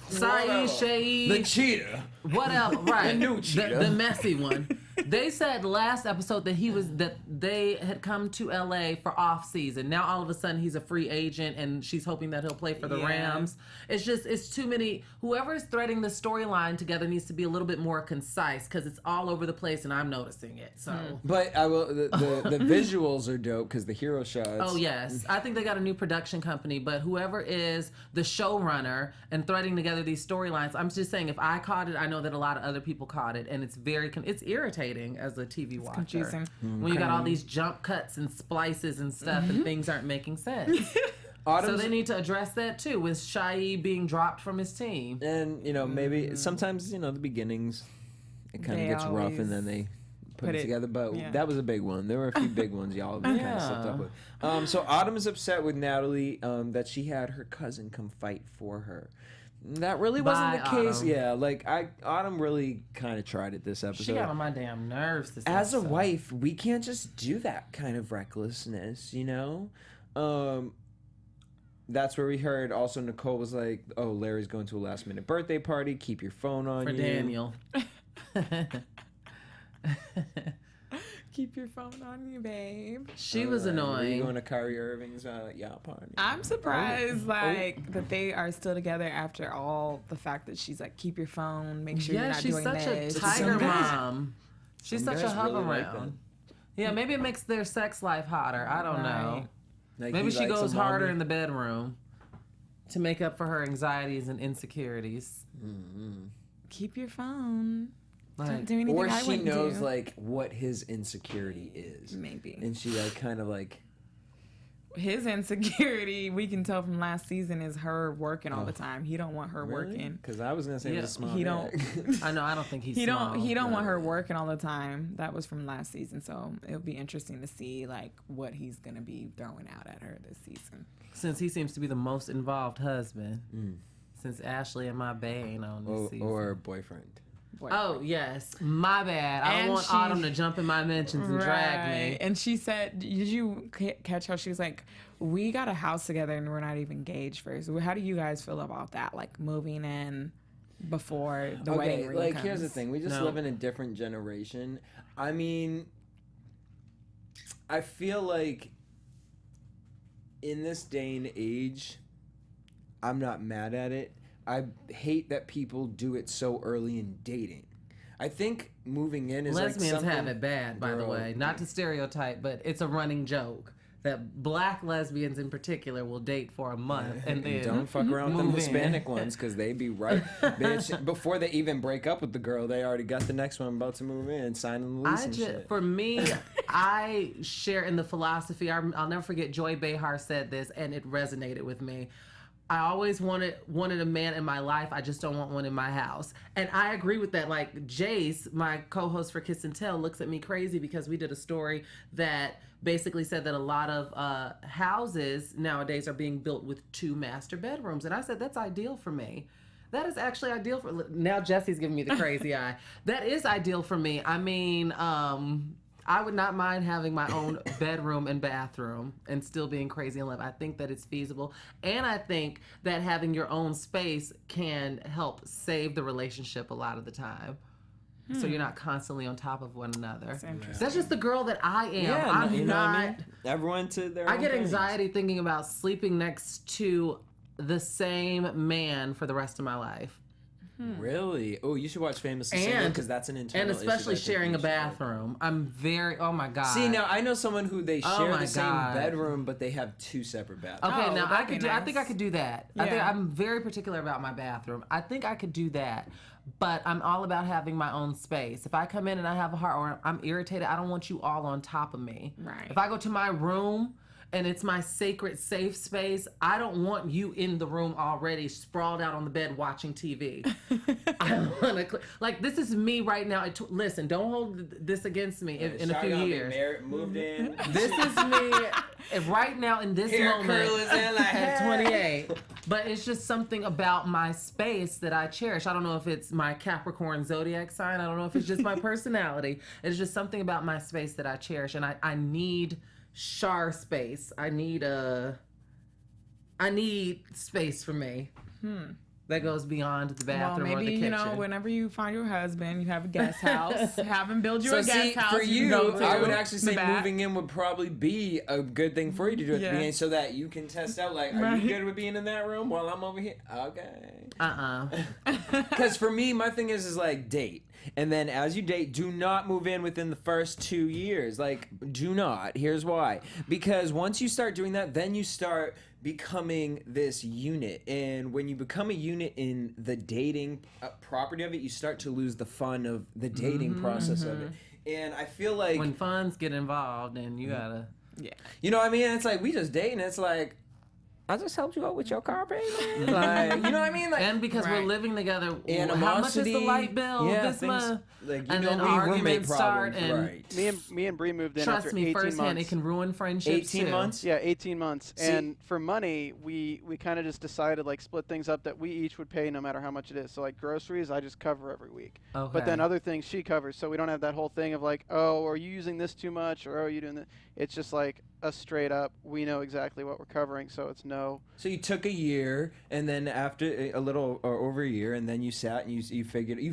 Saeed, Shay, The cheetah. whatever, right? The new cheetah. The messy one. They said last episode that they had come to LA for off season. Now all of a sudden he's a free agent and she's hoping that he'll play for the Rams. It's too many. Whoever is threading the storyline together needs to be a little bit more concise because it's all over the place and I'm noticing it. So. But I will. The visuals are dope because the hero shots. Oh yes, I think they got a new production company. But whoever is the showrunner and threading together these storylines, I'm just saying if I caught it, I know that a lot of other people caught it, and it's it's irritating as a TV watcher. Confusing. When you got all these jump cuts and splices and stuff, and things aren't making sense. So they need to address that too, with Shai being dropped from his team. And maybe sometimes the beginnings it kind of They gets rough always and then they put it together. But yeah. that was a big one. There were a few big ones y'all kind of slipped up with. So Autumn is upset with Natalie that she had her cousin come fight for her. That really wasn't the case. Autumn. Yeah, like Autumn really kind of tried it this episode. She got on my damn nerves this As a episode. wife, we can't just do that kind of recklessness, That's where we heard also Nicole was like, oh, Larry's going to a last minute birthday party. Keep your phone on For you. Daniel. Keep your phone on you, babe. She was Are you annoying. going to Kyrie Irving's yacht party? I'm surprised, that they are still together after all the fact that she's like, keep your phone, make sure you're Yeah, not she's doing such this. a tiger Some guys- mom. She's some such a guys hug really like around. Yeah, maybe it makes their sex life hotter. I don't know. Like, Maybe he she likes goes a harder mommy. in the bedroom to make up for her anxieties and insecurities. Keep your phone. Like, Don't do anything Or I she wouldn't knows do. like what his insecurity is. Maybe. And she like kind of like His insecurity, we can tell from last season, is her working all the time. He don't want her working. Because I was gonna say it was a small. He don't. I know. I don't think he's. He small. don't want her working all the time. That was from last season, so it'll be interesting to see like what he's gonna be throwing out at her this season. Since he seems to be the most involved husband. Since Ashley and my bae ain't on this season. or boyfriend. Oh yes, my bad. I don't And want Autumn to jump in my mentions and drag me. And she said, "Did you catch how she was like, we got a house together and we're not even engaged first? How do you guys feel about that? Like moving in before the wedding ring like comes? here's the thing: we just No. live in a different generation. I mean, I feel like in this day and age, I'm not mad at it. I hate that people do it so early in dating. I think moving in is Lesbians like something, have it bad, by the Girl. way. Not to stereotype, but it's a running joke that black lesbians in particular will date for a month and then Don't fuck around with them move in. Hispanic ones because they be right. Bitch, before they even break up with the girl, they already got the next one about to move in, signing the lease and shit. For me, I share in the philosophy. I'll never forget Joy Behar said this, and it resonated with me. I always wanted a man in my life. I just don't want one in my house. And I agree with that. Like Jace, my co-host for Kiss and Tell, looks at me crazy because we did a story that basically said that a lot of houses nowadays are being built with 2 master bedrooms. And I said, that's ideal for me. That is actually ideal for, now Jesse's giving me the crazy eye. That is ideal for me. I mean, I would not mind having my own bedroom and bathroom and still being crazy in love. I think that it's feasible. And I think that having your own space can help save the relationship a lot of the time. So you're not constantly on top of one another. That's just the girl that I am. Yeah, I'm you know not. what I mean? Everyone to their I own get things. anxiety thinking about sleeping next to the same man for the rest of my life. Really? Oh, you should watch Famously Single because that's an internal And especially issue that I think sharing you a should bathroom. I'm very, oh my God. See, now I know someone who they share my the same God. bedroom, but they have 2 separate bathrooms. Okay, Oh, now that'd I could be do. I nice. think I could do that. I think Yeah. I'm very particular about my bathroom. I think I could do that, but I'm all about having my own space. If I come in and I have a heart or I'm irritated, I don't want you all on top of me. Right. If I go to my room and it's my sacred safe space, I don't want you in the room already sprawled out on the bed watching TV. I want to like this is me right now. Listen, don't hold this against me in a few years. Moved in. This is me right now in this Hair moment curl is in like at 28. But it's just something about my space that I cherish. I don't know if it's my Capricorn zodiac sign. I don't know if it's just my personality. It's just something about my space that I cherish. And I need Shar space. I need space for me. That goes beyond the Well, bathroom or the maybe, kitchen. you know, whenever you find your husband, you have a guest house. Have him build you a guest house. for you you, can go to I would actually the say back. moving in would probably be a good thing for you to do at the Yeah. beginning so that you can test out, like, are Right. you good with being in that room while I'm over here? Okay. Uh-uh. Because for me, my thing is like date. And then as you date, do not move in within the first 2 years. Like, do not. Here's why. Because once you start doing that, then you start becoming this unit. And when you become a unit in the dating property of it, you start to lose the fun of the dating process of it. And I feel like... When funds get involved and you gotta... Yeah. You know what I mean? It's like, we just dating. It's like, I just helped you out with your car payment. Like, you know what I mean? Like, And because we're Right. living together, how much is animosity. the light bill Yeah, this things- month? like, you And know, then we roommate arguments start problems, and right. Me and Bree moved in trust after me 18 firsthand, months. it can ruin friendships 18 too. months? Yeah, 18 months. See- And for money, we kind of just decided, like, split things up that we each would pay no matter how much it is. So, like, groceries, I just cover every week. Okay. But then other things she covers. So we don't have that whole thing of, like, oh, are you using this too much? Or, oh, are you doing that? It's just, like, a straight up, we know exactly what we're covering. So it's no. So you took a year, and then after a little or over a year, and then you sat and you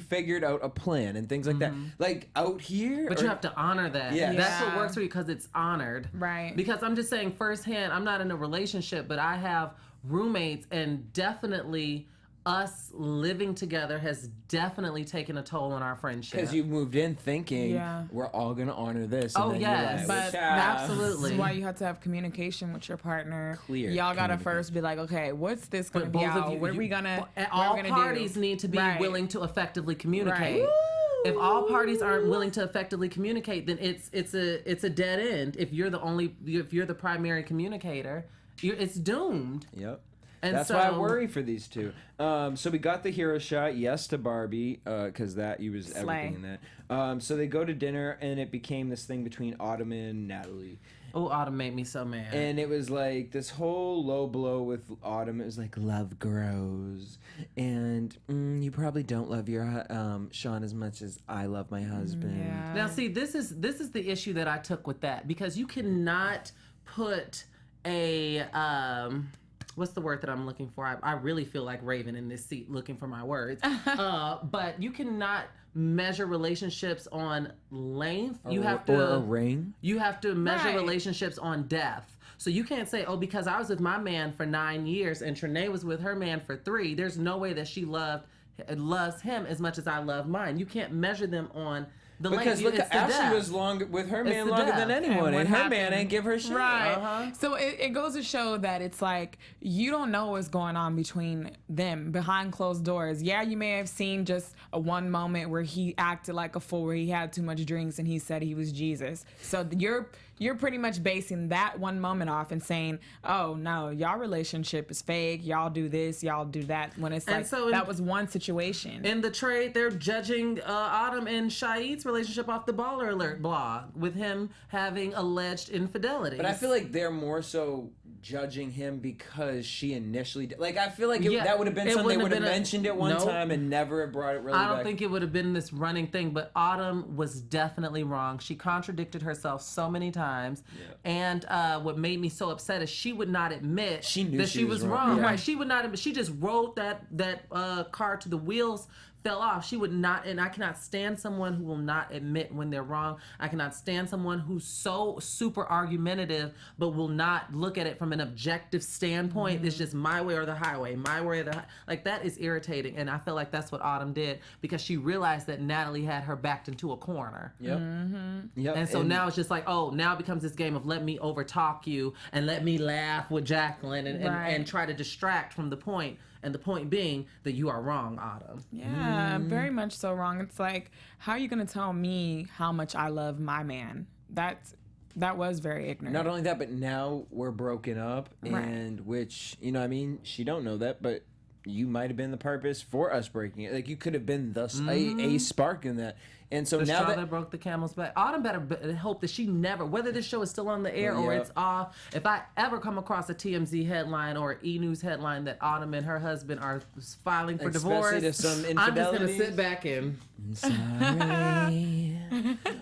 figured out a plan and things like that. Like out here, But or- you have to honor that. Yes. That's what Yeah. works for you because it's honored. Right. Because I'm just saying firsthand, I'm not in a relationship, but I have roommates, and definitely us living together has definitely taken a toll on our friendship. because you moved in thinking Yeah. we're all gonna honor this. And Oh, then yes. you're like, But absolutely. That's why you have to have communication with your partner. Clear Y'all gotta communication. first be like, okay, what's this gonna But be both out? of you, What are we gonna? what all we're gonna parties do? need to be Right. willing to effectively communicate. Right. If all parties aren't willing to effectively communicate, then it's a dead end. If you're the primary communicator, it's doomed. Yep. And That's why I so- worry for these two. So we got the hero shot, yes to Barbie, because that you was Slay. everything in that. So they go to dinner, and it became this thing between Autumn and Natalie. Oh, Autumn made me so mad. And it was like this whole low blow with Autumn. It was like love grows, and you probably don't love your Sean as much as I love my husband. Yeah. Now, see, this is the issue that I took with that, because you cannot put a what's the word that I'm looking for? I really feel like Raven in this seat looking for my words. But you cannot measure relationships on length. You have to or a ring. You have to measure Right. relationships on depth. So you can't say, oh, because I was with my man for 9 years and Trene was with her man for 3, there's no way that she loves him as much as I love mine. You can't measure them on the Because length. look, It's the Ashley depth. was longer with her man the longer than depth. anyone, what and her man happened- ain't give her shit. Right. Uh-huh. So it goes to show that it's like you don't know what's going on between them behind closed doors. Yeah, you may have seen just a one moment where he acted like a fool, where he had too much drinks and he said he was Jesus. So you're pretty much basing that one moment off and saying, oh no, y'all relationship is fake, y'all do this, y'all do that, when it's And like so that was one situation. In the trade, they're judging Autumn and Shaid's relationship off the Baller Alert blog with him having alleged infidelity. But I feel like they're more so judging him because she initially like I feel like that would have been something they would have mentioned it one time and never brought it really I don't back. think it would have been this running thing, but Autumn was definitely wrong. She contradicted herself so many times. And what made me so upset is she would not admit she knew that she was wrong. Yeah. Right? She would not admit. She just rode that car to the wheels fell off. She would not, and I cannot stand someone who will not admit when they're wrong. I cannot stand someone who's so super argumentative but will not look at it from an objective standpoint. It's just my way or the highway, my way or the like. That is irritating, and I feel like that's what Autumn did because she realized that Natalie had her backed into a corner. Yep. Yep. And so now it's just like, oh, now it becomes this game of let me overtalk you and let me laugh with Jacqueline and try to distract from the point. And the point being that you are wrong, Autumn. Yeah, very much so wrong. It's like, how are you going to tell me how much I love my man? That was very ignorant. Not only that, but now we're broken up, and which, you know what I mean, she don't know that, but you might have been the purpose for us breaking it. Like, you could have been a spark in that. And so The now straw that broke the camel's back. Autumn better hope that she never, whether this show is still on the air or it's off, if I ever come across a TMZ headline or E! News headline that Autumn and her husband are filing for divorce, to some I'm just going to infidelities. sit back and... Sorry.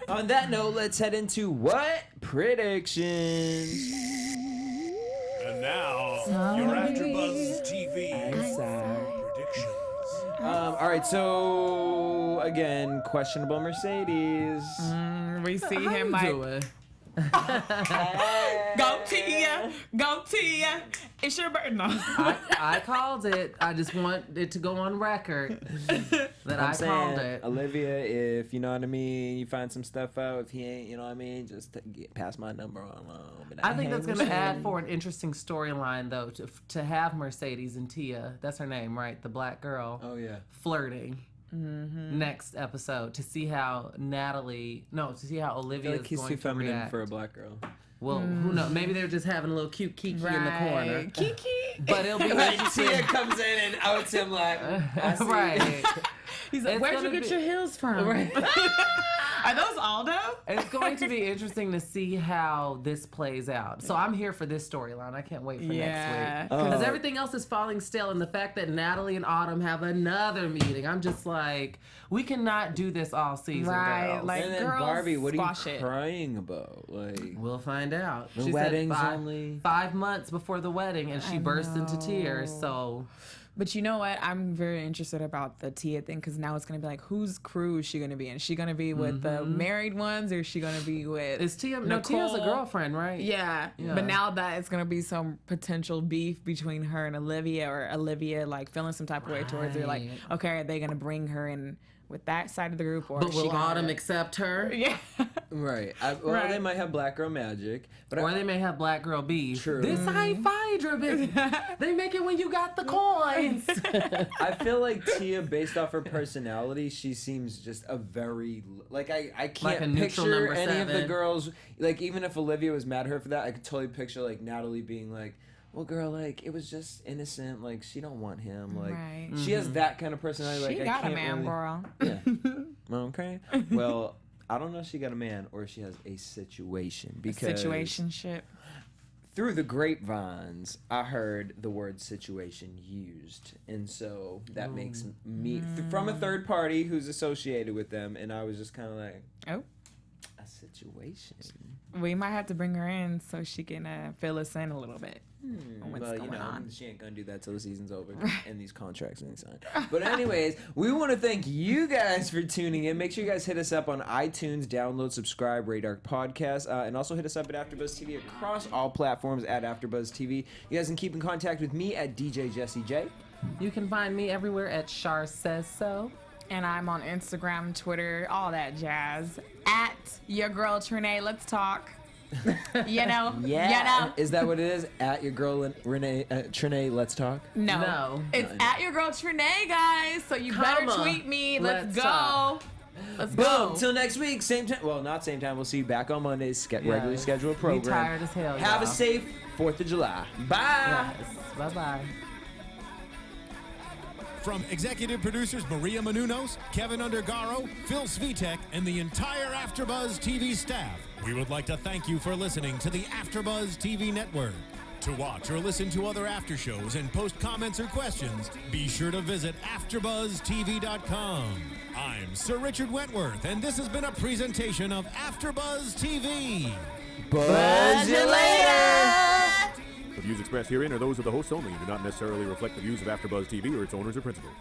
On that note, let's head into what? Predictions. And now, your AfterBuzz TV predictions. All right, so again, questionable Mercedes. We see How him you like, doing? go Tia, it's your birthday. No. I called it. I just want it to go on record that I called it. Olivia, if you know what I mean, you find some stuff out. If he ain't, you know what I mean, just pass my number on. I think that's going to add for an interesting storyline, though, to have Mercedes and Tia, that's her name, right? The black girl. Oh, yeah. Flirting. Next episode to see how Olivia is He's going too to feminine react. for a black girl. Well, who knows? Maybe they're just having a little cute kiki in the corner. Kiki. But it'll be interesting. Tia comes in and outs him like, I see. Right. He's like, It's where'd you gonna get be- your heels from? Right. Are those Aldo? It's going to be interesting to see how this plays out. So I'm here for this storyline. I can't wait for next week. Because everything else is falling still. And the fact that Natalie and Autumn have another meeting, I'm just like, we cannot do this all season, Right, girls. like- And then girls, Barbie, what are you squash it. crying about? Like, We'll find out. The She wedding's said only 5 months before the wedding, and she burst into tears. So But you know what? I'm very interested about the Tia thing because now it's going to be like, whose crew is she going to be in? Is she going to be with the married ones or is she going to be with is Tia? No, Tia's a Nicole? girlfriend, right? Yeah. Yeah. But now that it's going to be some potential beef between her and Olivia, or Olivia like feeling some type of way towards her, like, Right. okay, are they going to bring her in with that side of the group? Or But is she will gonna- Autumn accept her? Yeah. right. Well, Right. they might have black girl magic, but Or they may have black girl beef. True. This ain't Phaedra business. They make it when you got the coins. I feel like Tia, based off her personality, she seems just a very like I can't Like a neutral picture number any of the 7. girls. Like even if Olivia was mad at her for that, I could totally picture like Natalie being like, "Well, girl, like it was just innocent. Like she don't want him. Like Right. she has that kind of personality. She Like got I a can't man, really, girl. Yeah. Okay. Well, I don't know if she got a man or if she has a situation because Situationship. through the grapevines, I heard the word situation used. And so that makes me, from a third party who's associated with them, and I was just kind of like, Oh. a situation? We might have to bring her in so she can fill us in a little bit on what's Well, going on. she ain't going to do that till the season's over and these contracts ain't signed. But anyways, we want to thank you guys for tuning in. Make sure you guys hit us up on iTunes, download, subscribe, rate our podcast, and also hit us up at AfterBuzz TV across all platforms at AfterBuzz TV. You guys can keep in contact with me at DJ Jesse J. You can find me everywhere at Shar Says So. And I'm on Instagram, Twitter, all that jazz. At your girl Trene, let's talk. You know? Yeah. You know? Is that what it is? At your girl Trene, let's talk. No. No. It's at your girl Trene, guys. So you Comma. better tweet me. Let's go. Talk. Let's Boom. go. Till next week, same time. Well, not same time. We'll see you back on Mondays. Regularly Yes. scheduled We program. tired as hell, Have a y'all. safe 4th of July. Bye. Yes. Bye-bye. From executive producers Maria Menounos, Kevin Undergaro, Phil Svitek, and the entire AfterBuzz TV staff, we would like to thank you for listening to the AfterBuzz TV network. To watch or listen to other after shows and post comments or questions, be sure to visit AfterBuzzTV.com. I'm Sir Richard Wentworth, and this has been a presentation of AfterBuzz TV. Buzz you later. The views expressed herein are those of the hosts only and do not necessarily reflect the views of AfterBuzz TV or its owners or principals.